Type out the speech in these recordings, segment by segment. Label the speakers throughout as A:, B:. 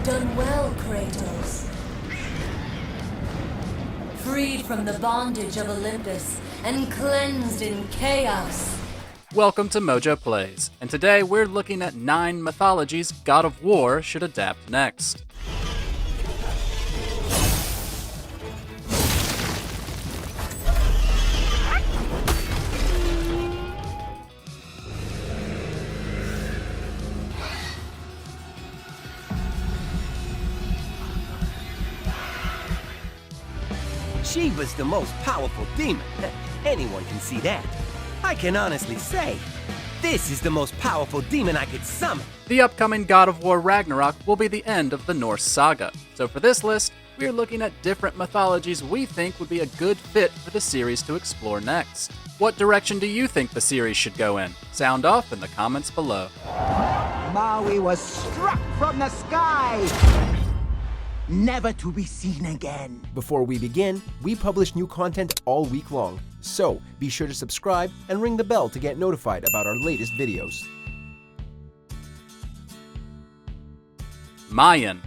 A: done well, Kratos. Freed from the bondage of Olympus and cleansed in chaos.
B: Welcome to MojoPlays, and today we're looking at 9 mythologies God of War should adapt next.
C: She was the most powerful demon. Anyone can see that. I can honestly say, this is the most powerful demon I could summon.
B: The upcoming God of War Ragnarok will be the end of the Norse saga. So for this list, we're looking at different mythologies we think would be a good fit for the series to explore next. What direction do you think the series should go in? Sound off in the comments below.
D: Maui was struck from the sky, never to be seen again.
C: Before we begin, we publish new content all week long, so be sure to subscribe and ring the bell to get notified about our latest videos.
B: Mayan.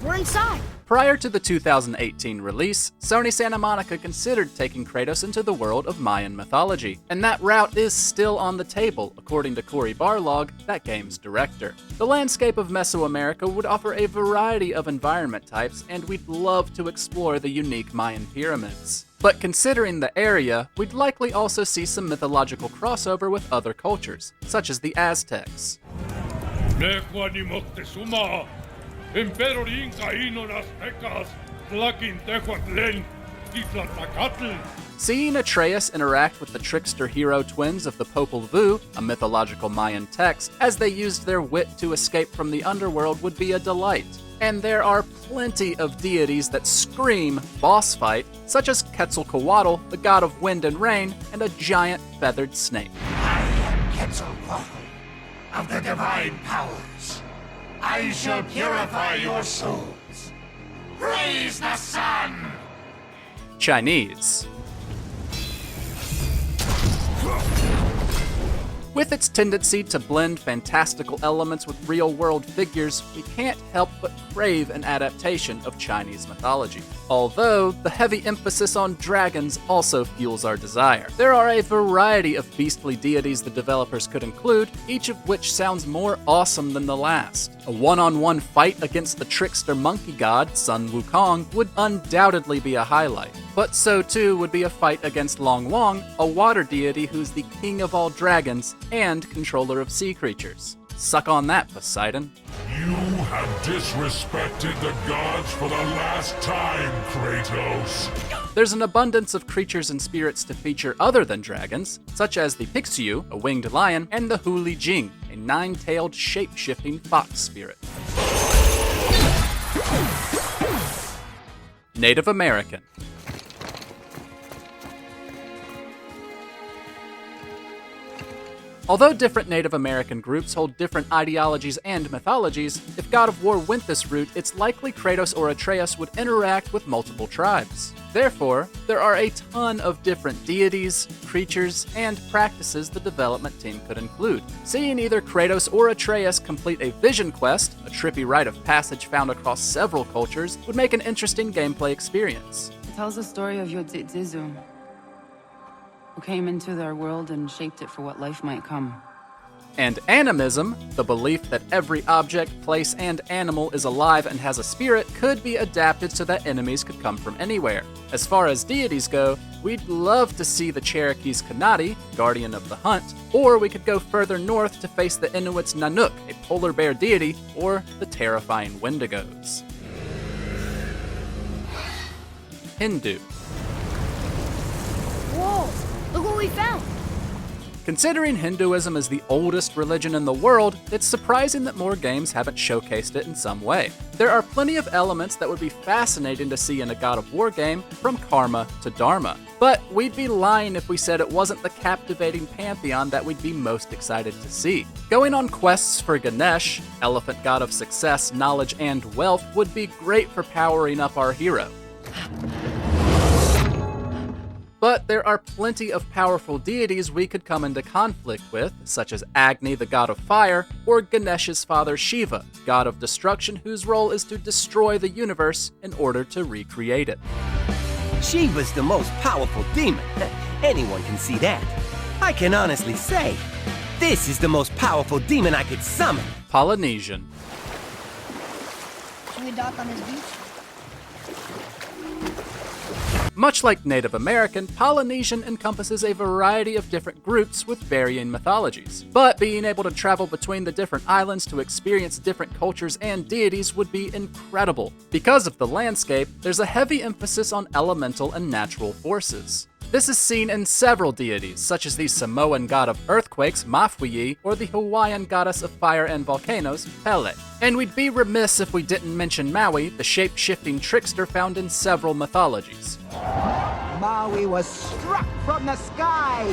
E: We're inside.
B: Prior to the 2018 release, Sony Santa Monica considered taking Kratos into the world of Mayan mythology, and that route is still on the table, according to Cory Barlog, that game's director. The landscape of Mesoamerica would offer a variety of environment types, and we'd love to explore the unique Mayan pyramids. But considering the area, we'd likely also see some mythological crossover with other cultures, such as the Aztecs. Seeing Atreus interact with the trickster hero twins of the Popol Vuh, a mythological Mayan text, as they used their wit to escape from the underworld would be a delight. And there are plenty of deities that scream boss fight, such as Quetzalcoatl, the god of wind and rain, and a giant feathered snake.
F: I am Quetzalcoatl, of the divine powers. I shall purify your souls. Praise the sun!
B: Chinese. With its tendency to blend fantastical elements with real-world figures, we can't help but crave an adaptation of Chinese mythology. Although, the heavy emphasis on dragons also fuels our desire. There are a variety of beastly deities the developers could include, each of which sounds more awesome than the last. A one-on-one fight against the trickster monkey god, Sun Wukong, would undoubtedly be a highlight. But so too would be a fight against Long Wong, a water deity who's the king of all dragons and controller of sea creatures. Suck on that, Poseidon.
F: You have disrespected the gods for the last time, Kratos.
B: There's an abundance of creatures and spirits to feature other than dragons, such as the Pixiu, a winged lion, and the Huli Jing, a 9-tailed shape-shifting fox spirit. Native American. Although different Native American groups hold different ideologies and mythologies, if God of War went this route, it's likely Kratos or Atreus would interact with multiple tribes. Therefore, there are a ton of different deities, creatures, and practices the development team could include. Seeing either Kratos or Atreus complete a vision quest, a trippy rite of passage found across several cultures, would make an interesting gameplay experience.
G: It tells the story of Yodzizu, who came into their world and shaped it for what life might come.
B: And animism, the belief that every object, place, and animal is alive and has a spirit, could be adapted so that enemies could come from anywhere. As far as deities go, we'd love to see the Cherokees' Kanati, guardian of the hunt, or we could go further north to face the Inuits' Nanook, a polar bear deity, or the terrifying Wendigos. Hindu.
E: Whoa! Look what we found!
B: Considering Hinduism is the oldest religion in the world, it's surprising that more games haven't showcased it in some way. There are plenty of elements that would be fascinating to see in a God of War game, from karma to dharma. But we'd be lying if we said it wasn't the captivating pantheon that we'd be most excited to see. Going on quests for Ganesh, elephant god of success, knowledge, and wealth, would be great for powering up our hero. But there are plenty of powerful deities we could come into conflict with, such as Agni, the god of fire, or Ganesh's father Shiva, god of destruction whose role is to destroy the universe in order to recreate it.
C: Shiva's the most powerful demon. Anyone can see that. I can honestly say, this is the most powerful demon I could summon.
B: Polynesian.
E: Should we dock on this beach?
B: Much like Native American, Polynesian encompasses a variety of different groups with varying mythologies. But being able to travel between the different islands to experience different cultures and deities would be incredible. Because of the landscape, there's a heavy emphasis on elemental and natural forces. This is seen in several deities, such as the Samoan god of earthquakes, Mafuyi, or the Hawaiian goddess of fire and volcanoes, Pele. And we'd be remiss if we didn't mention Maui, the shape-shifting trickster found in several mythologies.
D: Maui was struck from the sky,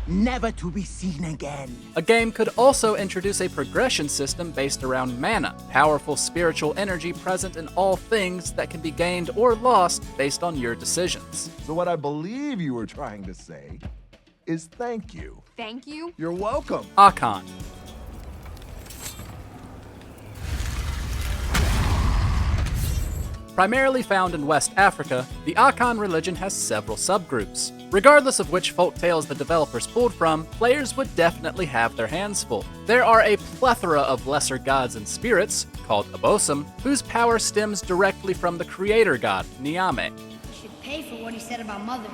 D: never to be seen again.
B: A game could also introduce a progression system based around mana, powerful spiritual energy present in all things that can be gained or lost based on your decisions.
H: So what I believe you were trying to say is thank you.
I: Thank you?
H: You're welcome.
B: Akan. Primarily found in West Africa, the Akan religion has several subgroups. Regardless of which folktales the developers pulled from, players would definitely have their hands full. There are a plethora of lesser gods and spirits, called Abosom, whose power stems directly from the creator god, Niame.
E: He should pay for what he said about Mother.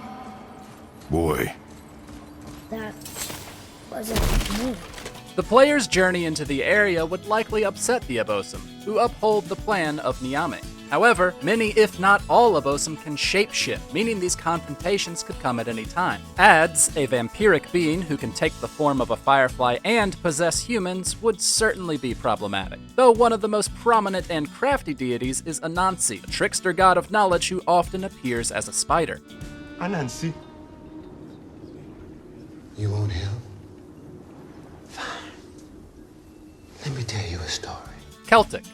F: Boy.
E: That wasn't me.
B: The player's journey into the area would likely upset the Abosom, who uphold the plan of Niame. However, many if not all Abosom can shapeshift, meaning these confrontations could come at any time. Ads, a vampiric being who can take the form of a firefly and possess humans, would certainly be problematic. Though one of the most prominent and crafty deities is Anansi, a trickster god of knowledge who often appears as a spider.
J: Anansi.
K: You won't help? Fine. Let me tell you a story.
B: Celtic.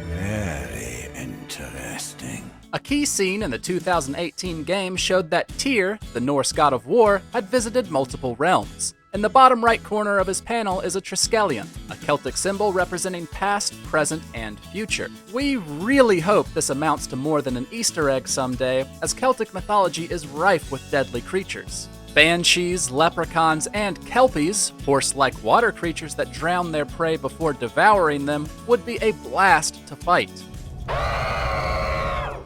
F: Very interesting.
B: A key scene in the 2018 game showed that Tyr, the Norse god of war, had visited multiple realms. In the bottom right corner of his panel is a Triskelion, a Celtic symbol representing past, present, and future. We really hope this amounts to more than an Easter egg someday, as Celtic mythology is rife with deadly creatures. Banshees, leprechauns, and kelpies, horse-like water creatures that drown their prey before devouring them, would be a blast to fight.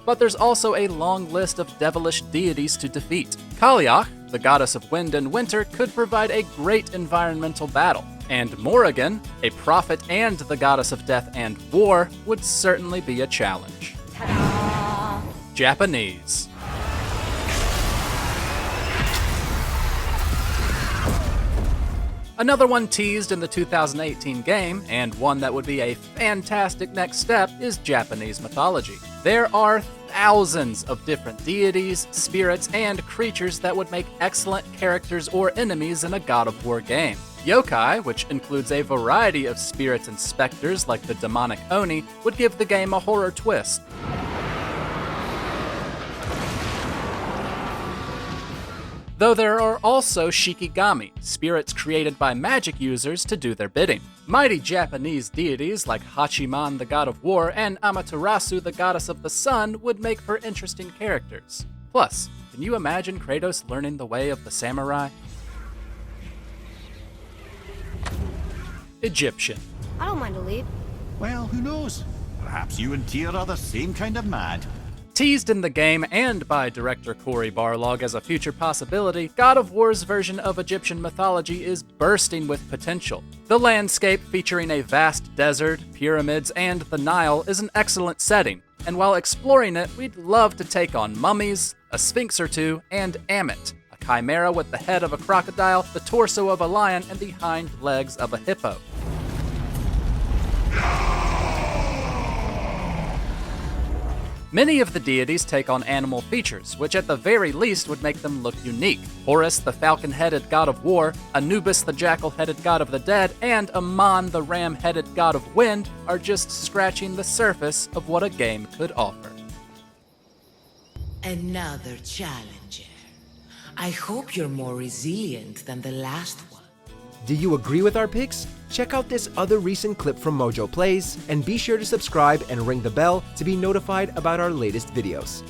B: But there's also a long list of devilish deities to defeat. Kaliach, the goddess of wind and winter, could provide a great environmental battle. And Morrigan, a prophet and the goddess of death and war, would certainly be a challenge.
A: Ta-da!
B: Japanese. Another one teased in the 2018 game, and one that would be a fantastic next step, is Japanese mythology. There are thousands of different deities, spirits, and creatures that would make excellent characters or enemies in a God of War game. Yokai, which includes a variety of spirits and specters like the demonic Oni, would give the game a horror twist. Though there are also Shikigami, spirits created by magic users to do their bidding. Mighty Japanese deities like Hachiman, the god of war, and Amaterasu, the goddess of the sun, would make for interesting characters. Plus, can you imagine Kratos learning the way of the samurai? Egyptian.
E: I don't mind a lead.
J: Well, who knows? Perhaps you and Tyr are the same kind of mad.
B: Teased in the game and by director Cory Barlog as a future possibility, God of War's version of Egyptian mythology is bursting with potential. The landscape, featuring a vast desert, pyramids, and the Nile, is an excellent setting, and while exploring it, we'd love to take on mummies, a sphinx or two, and Ammit, a chimera with the head of a crocodile, the torso of a lion, and the hind legs of a hippo. Many of the deities take on animal features, which at the very least would make them look unique. Horus, the falcon-headed god of war, Anubis, the jackal-headed god of the dead, and Amon, the ram-headed god of wind, are just scratching the surface of what a game could offer.
I: Another challenger. I hope you're more resilient than the last one.
L: Do you agree with our picks? Check out this other recent clip from MojoPlays, and be sure to subscribe and ring the bell to be notified about our latest videos.